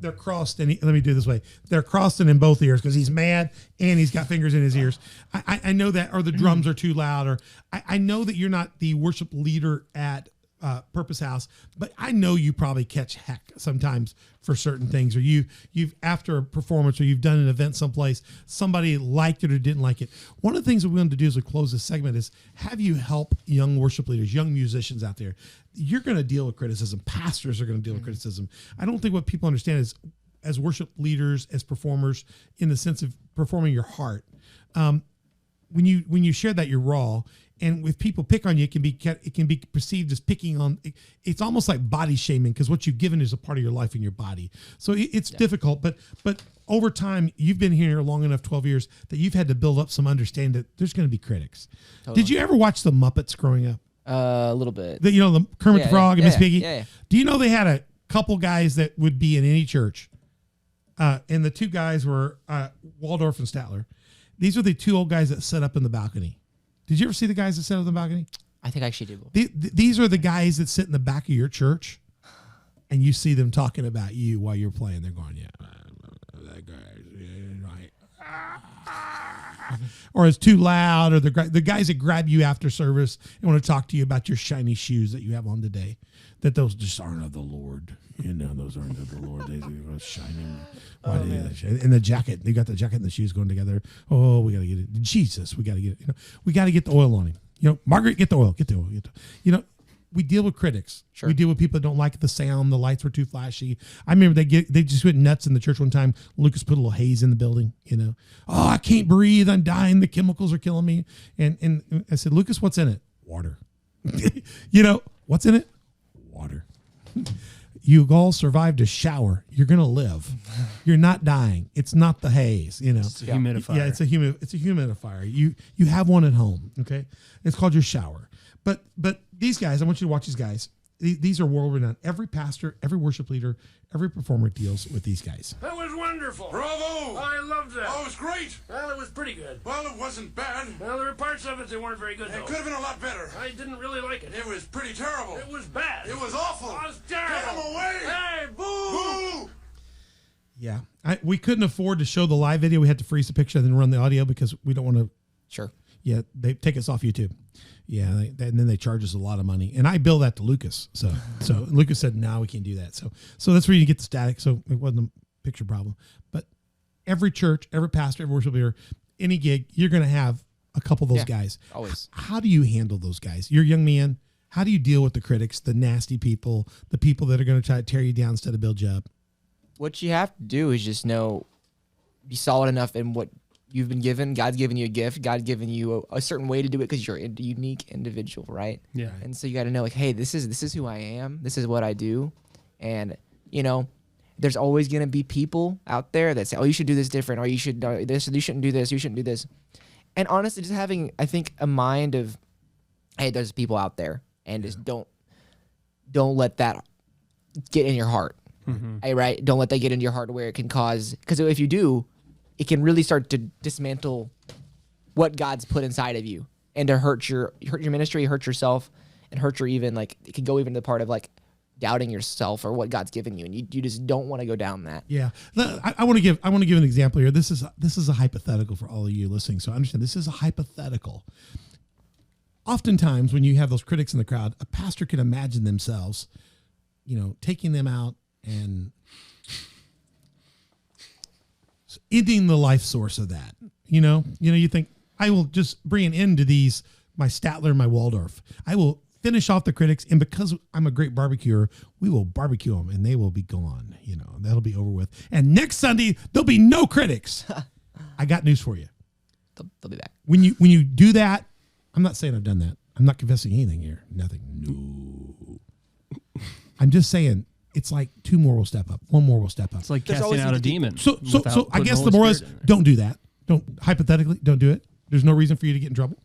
They're crossed, and let me do it this way. They're crossed in both ears because he's mad and he's got fingers in his ears. I know that, or the drums are too loud, or I know that you're not the worship leader at Purpose House, but I know you probably catch heck sometimes for certain things, or you've after a performance, or you've done an event someplace, somebody liked it or didn't like it. One of the things that we wanted to do as we close this segment is have you help young worship leaders, young musicians out there. You're going to deal with criticism. Pastors are going to deal with criticism. I don't think what people understand is, as worship leaders, as performers, in the sense of performing your heart, when you share that, you're raw. And if people pick on you, it can be perceived as picking on. It's almost like body shaming, because what you've given is a part of your life in your body. So it's difficult. But over time, you've been here long enough, 12 years, that you've had to build up some understanding that there's going to be critics. Totally. Did you ever watch the Muppets growing up? A little bit. The Kermit the Frog and Miss Piggy. Yeah. Do you know they had a couple guys that would be in any church? And the two guys were Waldorf and Statler. These are the two old guys that set up in the balcony. Did you ever see the guys that set up in the balcony? I think I actually did. These are the guys that sit in the back of your church, and you see them talking about you while you're playing. They're going, yeah, that guy, right. Or it's too loud, or the guys that grab you after service and want to talk to you about your shiny shoes that you have on today, that those just aren't of the Lord. Those aren't of the Lord. They're shining. And the jacket, they got the jacket and the shoes going together. Oh, we got to get it. Jesus, we got to get it. We got to get the oil on him. Margaret, get the oil. Get the oil. We deal with critics. Sure. We deal with people that don't like the sound. The lights were too flashy. I remember they just went nuts in the church one time. Lucas put a little haze in the building. Oh, I can't breathe. I'm dying. The chemicals are killing me. And I said, Lucas, what's in it? Water. What's in it? Water. You all survived a shower. You're gonna live. You're not dying. It's not the haze. It's a humidifier. Yeah, it's a humidifier. You have one at home. Okay, it's called your shower. But these guys, I want you to watch these guys. These are world renowned. Every pastor, every worship leader, every performer deals with these guys. That was wonderful. Bravo! I loved that. Oh, it was great. Well, it was pretty good. Well, it wasn't bad. Well, there were parts of it that weren't very good, It though. could have been a lot better. I didn't really like it. It was pretty terrible. It was bad. It was awful. It was terrible. Get him away! Hey, boo! Boo! Yeah, we couldn't afford to show the live video. We had to freeze the picture and then run the audio because we don't want to. Sure. Yeah, they take us off YouTube. Yeah, and then they charge us a lot of money, and I bill that to Lucas. So Lucas said, "No, we can't do that." So that's where you get the static. So it wasn't a picture problem. But every church, every pastor, every worship leader, any gig, you're going to have a couple of those guys. Always. How do you handle those guys? You're a young man. How do you deal with the critics, the nasty people, the people that are going to try to tear you down instead of build you up? What you have to do is just be solid enough in what you've been given. God's given you a gift. God's given you a certain way to do it because you're a unique individual, right? Yeah. And so you got to know, like, hey, this is who I am. This is what I do. And, there's always going to be people out there that say, oh, you should do this different, or you should this, you shouldn't do this, you shouldn't do this. And honestly, just having, I think, a mind of, hey, there's people out there, and just don't let that get in your heart. Mm-hmm. Hey, right? Don't let that get into your heart where it can cause, because if you do, it can really start to dismantle what God's put inside of you, and to hurt your ministry, hurt yourself, and hurt your it can go even to the part of like doubting yourself or what God's given you, and you just don't want to go down that. Yeah, I want to give an example here. This is a hypothetical for all of you listening. So understand, this is a hypothetical. Oftentimes, when you have those critics in the crowd, a pastor can imagine themselves, taking them out and ending the life source of that. You think, I will just bring an end to these, my Statler and my Waldorf. I will finish off the critics, and because I'm a great barbecuer, we will barbecue them and they will be gone. That'll be over with. And next Sunday, there'll be no critics. I got news for you. They'll be back. When you do that, I'm not saying I've done that. I'm not confessing anything here. Nothing. No. I'm just saying, it's like two more will step up. One more will step up. It's like There's casting always out a people- demon. So I putting guess the the Holy moral is, Spirit in there. don't do that. Hypothetically, don't do it. There's no reason for you to get in trouble,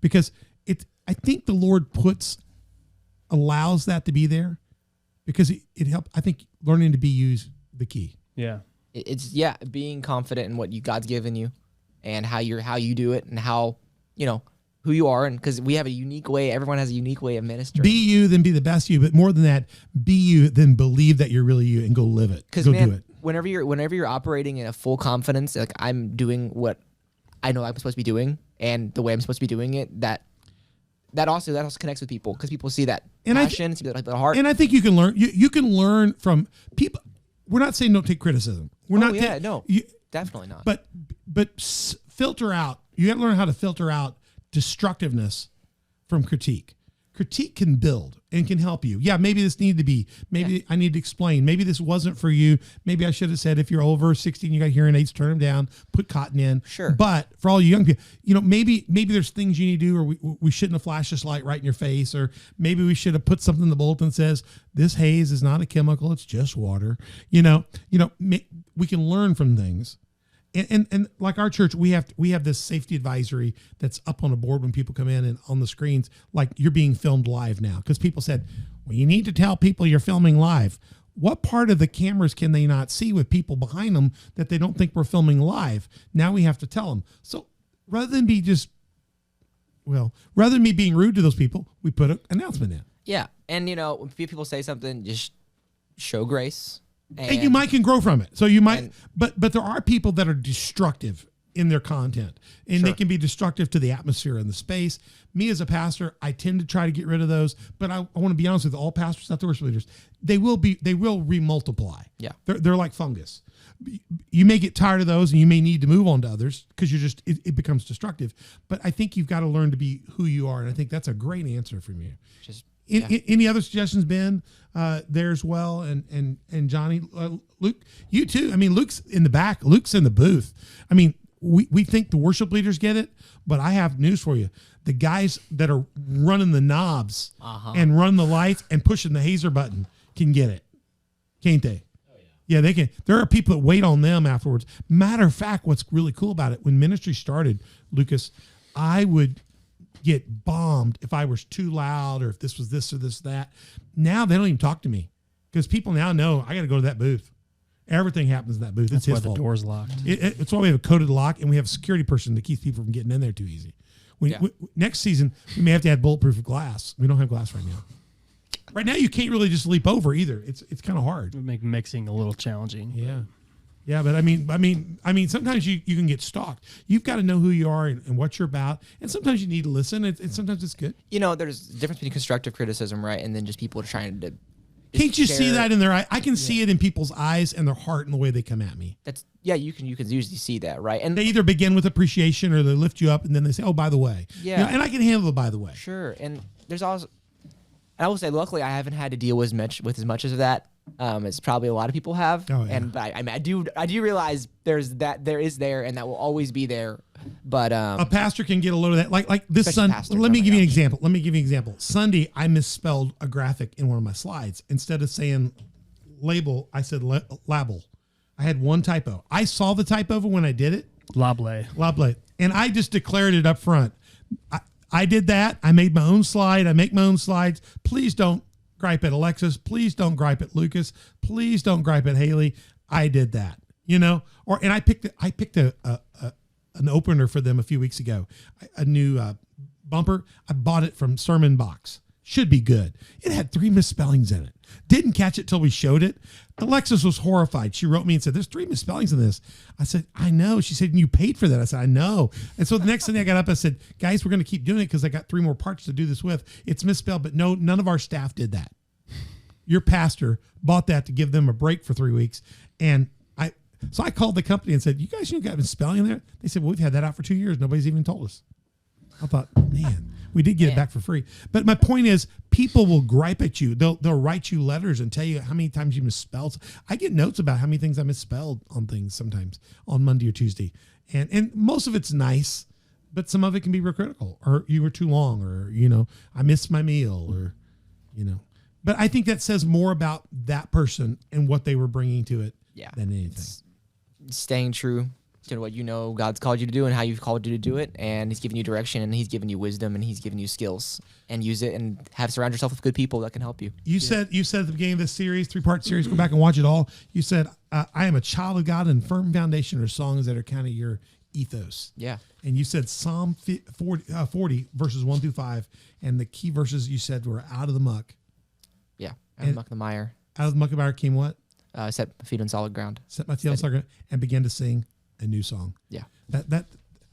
because I think the Lord allows that to be there because it helped. I think learning to be used the key. Yeah. It's being confident in what God's given you, and how you do it, and how who you are, and because we have a unique way. Everyone has a unique way of ministering. Be you, then be the best you. But more than that, be you, then believe that you're really you, and go live it. Because Go do it. whenever you're operating in a full confidence, like I'm doing what I know I'm supposed to be doing, and the way I'm supposed to be doing it, that also connects with people, because people see that And passion, see that heart. And I think you can learn. You can learn from people. We're not saying don't take criticism. We're not. Definitely not. But filter out. You got to learn how to filter out destructiveness from critique. Critique can build and can help you. Yeah, maybe this needed to be. Maybe I need to explain. Maybe this wasn't for you. Maybe I should have said, if you're over 16, you got hearing aids, turn them down, put cotton in. Sure. But for all you young people, maybe there's things you need to do, or we shouldn't have flashed this light right in your face, or maybe we should have put something in the bulletin that says this haze is not a chemical, it's just water. We can learn from things. And like our church, we have this safety advisory that's up on a board when people come in, and on the screens, like you're being filmed live now. Because people said, well, you need to tell people you're filming live. what part of the cameras can they not see with people behind them that they don't think we're filming live? Now we have to tell them. So rather than me being rude to those people, we put an announcement in. Yeah. And, when people say something, just show grace. And you might can grow from it. So you might, but there are people that are destructive in their content, and they can be destructive to the atmosphere and the space. Me as a pastor, I tend to try to get rid of those, but I want to be honest with all pastors, not the worship leaders. They will remultiply. Yeah. They're like fungus. You may get tired of those and you may need to move on to others because it becomes destructive. But I think you've got to learn to be who you are. And I think that's a great answer from you. Any other suggestions, Ben? There as well, and Johnny, Luke, you too. I mean, Luke's in the back. Luke's in the booth. I mean, we think the worship leaders get it, but I have news for you. The guys that are running the knobs and running the lights and pushing the hazer button can get it, can't they? Oh, yeah, they can. There are people that wait on them afterwards. Matter of fact, what's really cool about it, when ministry started, Lucas, I would get bombed if I was too loud or if this was this or this, that. Now they don't even talk to me because people now know I got to go to that booth. Everything happens in that booth. It's his fault. The door's locked. It's why we have a coded lock and we have a security person that keeps people from getting in there too easy. Next season, we may have to add bulletproof glass. We don't have glass right now. Right now, you can't really just leap over either. It's kind of hard. It would make mixing a little challenging. Yeah, but I mean, sometimes you can get stalked. You've got to know who you are and what you're about, and sometimes you need to listen. And sometimes it's good. There's a difference between constructive criticism, right, and then just people trying to. Can't you see that in their eye? I can see it in people's eyes and their heart and the way they come at me. You can usually see that, right? And they either begin with appreciation or they lift you up and then they say, "Oh, by the way." Yeah. And I can handle it by the way. Sure. And there's also, I will say, luckily, I haven't had to deal with as much of that. As probably a lot of people have. Oh, yeah. And I do realize there is there, and that will always be there. But a pastor can get a load of that. Like this Sunday. Let me give you an example. Sunday, I misspelled a graphic in one of my slides. Instead of saying label, I said label. I had one typo. I saw the typo when I did it. Lable. And I just declared it up front. I did that. I made my own slide. I make my own slides. Please don't gripe at Alexis. Please don't gripe at Lucas. Please don't gripe at Haley. I did that, and I picked an opener for them a few weeks ago, a new bumper. I bought it from Sermon Box. Should be good. It had 3 misspellings in it. Didn't catch it till we showed it. Alexis was horrified. She wrote me and said, "There's 3 misspellings in this." I said, "I know." She said, "You paid for that." I said, "I know." And so the next thing I got up, I said, "Guys, we're going to keep doing it because I got 3 more parts to do this with. It's misspelled, but no, none of our staff did that. Your pastor bought that to give them a break for 3 weeks." And so I called the company and said, "You guys, got misspelling in there?" They said, "Well, we've had that out for 2 years. Nobody's even told us." I thought, man, we did get it back for free. But my point is, people will gripe at you. They'll write you letters and tell you how many times you misspelled. I get notes about how many things I misspelled on things sometimes on Monday or Tuesday. And most of it's nice, but some of it can be real critical. Or you were too long, or, I missed my meal, or, But I think that says more about that person and what they were bringing to it than anything. Staying true to what God's called you to do and how you've called you to do it, and He's given you direction, and He's given you wisdom, and He's given you skills, and use it, and surround yourself with good people that can help you. You said at the beginning of this series, 3-part series, go back and watch it all. You said, "I am a child of God, and firm foundation are songs that are kind of your ethos." Yeah. And you said Psalm 40 verses 1-5, and the key verses you said were out of the muck. Yeah. Out of the muck, the mire. Out of the muck of mire came what? Set my feet on solid ground. Set my feet on solid ground, and began to sing a new song. Yeah. That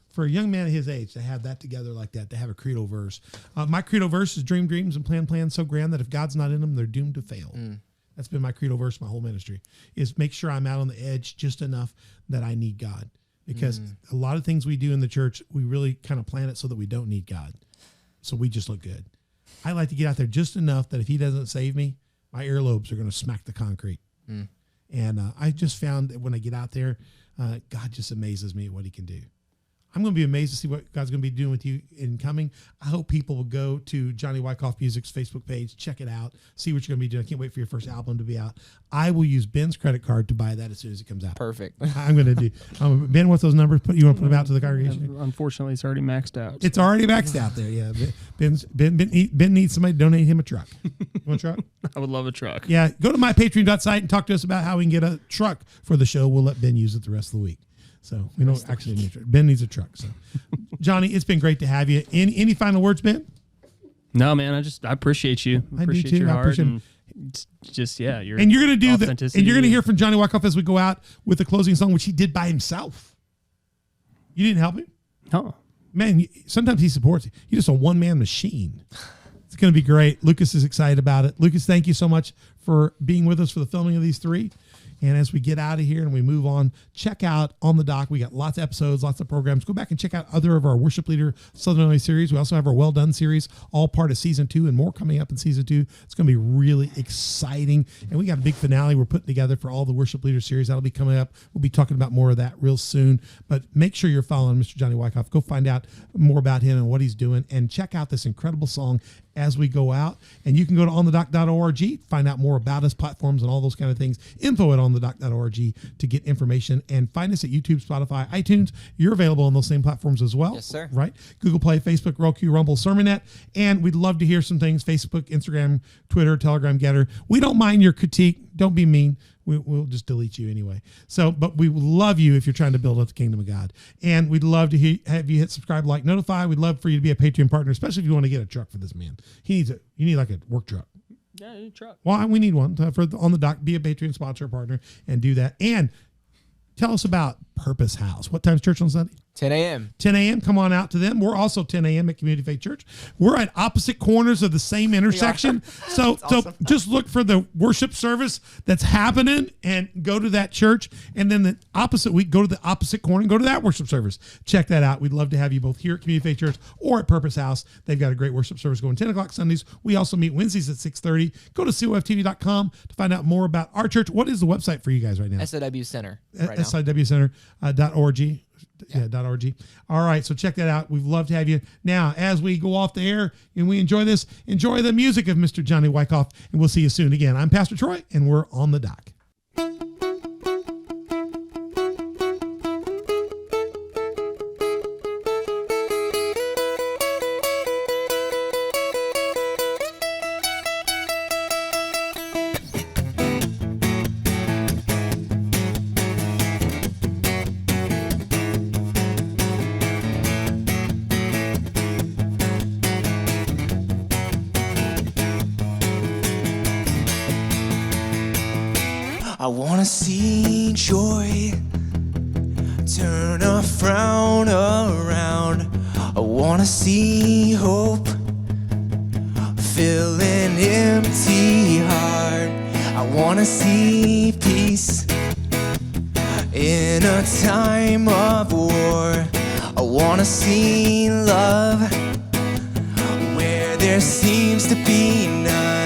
for a young man at his age to have that together like that, to have a credo verse. My credo verse is dream dreams and plan plans so grand that if God's not in them, they're doomed to fail. That's been my credo verse my whole ministry, is make sure I'm out on the edge just enough that I need God. Because a lot of things we do in the church, we really kind of plan it so that we don't need God. So we just look good. I like to get out there just enough that if He doesn't save me, my earlobes are going to smack the concrete. And I just found that when I get out there, God just amazes me at what He can do. I'm going to be amazed to see what God's going to be doing with you in coming. I hope people will go to Johnny Wicoff Music's Facebook page, check it out, see what you're going to be doing. I can't wait for your first album to be out. I will use Ben's credit card to buy that as soon as it comes out. Perfect. I'm going to do. Ben, what's those numbers? You want to put them out to the congregation? Unfortunately, it's already maxed out. It's already maxed out there. Yeah, Ben needs somebody to donate him a truck. You want a truck? I would love a truck. Yeah, go to my Patreon.site and talk to us about how we can get a truck for the show. We'll let Ben use it the rest of the week. So we don't actually need a truck. Ben needs a truck. So, Johnny, it's been great to have you. Any final words, Ben? No, man. I appreciate you. I do appreciate too. your I heart. appreciate And it's just you're and you're gonna do the authenticity. and you're gonna hear from Johnny Wicoff as we go out with the closing song, which he did by himself. You didn't help him, Oh, man. Sometimes he supports you. You're just a one man machine. It's gonna be great. Lucas is excited about it. Lucas, thank you so much for being with us for the filming of these three. And as we get out of here and we move on, check out On the Dock. We got lots of episodes, lots of programs. Go back and check out other of our Worship Leader Southern Illinois series. We also have our Well Done series, all part of season 2 and more coming up in season 2. It's going to be really exciting. And we got a big finale we're putting together for all the Worship Leader series. That'll be coming up. We'll be talking about more of that real soon. But make sure you're following Mr. Johnny Wicoff. Go find out more about him and what he's doing. And check out this incredible song as we go out. And you can go to onthedock.org, find out more about us, platforms, and all those kind of things. Info at onthedock.org to get information. And find us at YouTube, Spotify, iTunes. You're available on those same platforms as well. Yes, sir. Right? Google Play, Facebook, Roku, Rumble, Sermonet. And we'd love to hear some things. Facebook, Instagram, Twitter, Telegram, Getter. We don't mind your critique. Don't be mean. We'll just delete you anyway. So, but we would love you if you're trying to build up the kingdom of God. And we'd love to have you hit subscribe, like, notify. We'd love for you to be a Patreon partner, especially if you want to get a truck for this man. You need like a work truck. yeah, a truck. Well, we need one On the Dock. Be a Patreon sponsor partner and do that. And tell us about Purpose House. What time's church on Sunday? 10 a.m. 10 a.m. Come on out to them. We're also 10 a.m. at Community Faith Church. We're at opposite corners of the same intersection. So just look for the worship service that's happening and go to that church. And then the opposite week, go to the opposite corner and go to that worship service. Check that out. We'd love to have you both here at Community Faith Church or at Purpose House. They've got a great worship service going 10 o'clock Sundays. We also meet Wednesdays at 6:30. Go to coftv.com to find out more about our church. What is the website for you guys right now? SIW Center. Right now. SIWcenter.org. .org. All right, so check that out. We'd love to have you. Now, as we go off the air and we enjoy this, enjoy the music of Mr. Johnny Wicoff, and we'll see you soon again. I'm Pastor Troy, and we're on the dock. I wanna see joy turn a frown around. I wanna see hope fill an empty heart. I wanna see peace in a time of war. I wanna see love where there seems to be none.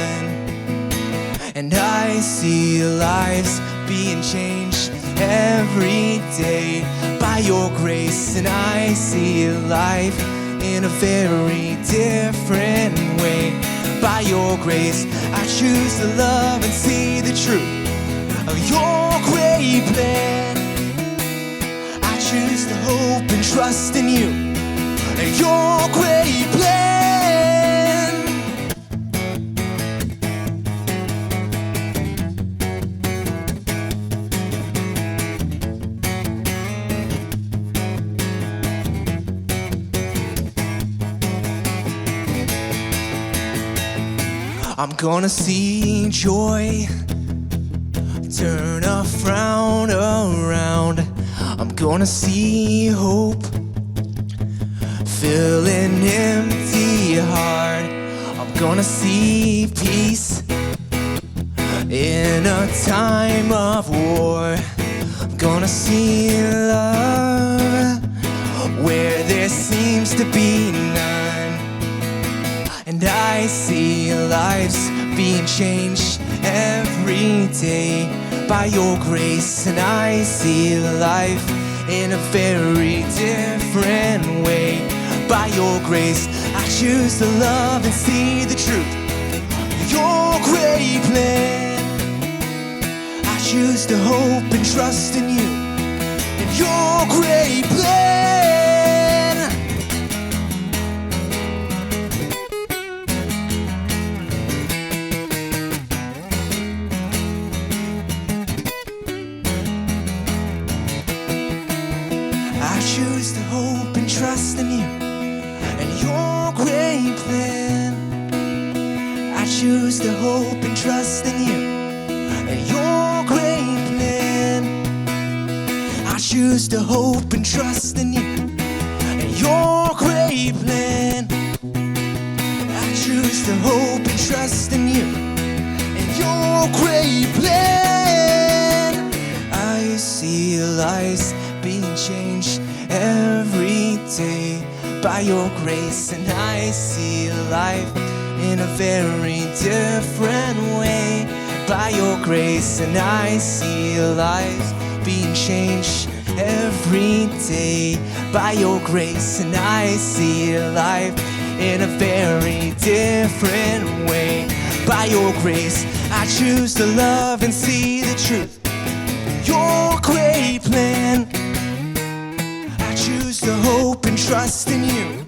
And I see lives being changed every day by your grace. And I see life in a very different way by your grace. I choose to love and see the truth of your great plan. I choose to hope and trust in you and your great plan. I'm gonna see joy turn a frown around. I'm gonna see hope fill an empty heart. I'm gonna see peace in a time of war. I'm gonna see love where there seems to be none. And I see lives being changed every day by your grace. And I see life in a very different way. By your grace, I choose to love and see the truth. Your great plan. I choose to hope and trust in you and your great plan. I choose to hope and trust in you and your great plan. I choose to hope and trust in you and your great plan. I choose to hope and trust in you and your great plan. I choose to hope and trust in you and your great plan. I see lives being changed every day by your grace, and I see life in a very different way by your grace, and I see lives being changed every day by your grace, and I see life in a very different way by your grace. I choose to love and see the truth, your great plan. I choose to hope and trust in you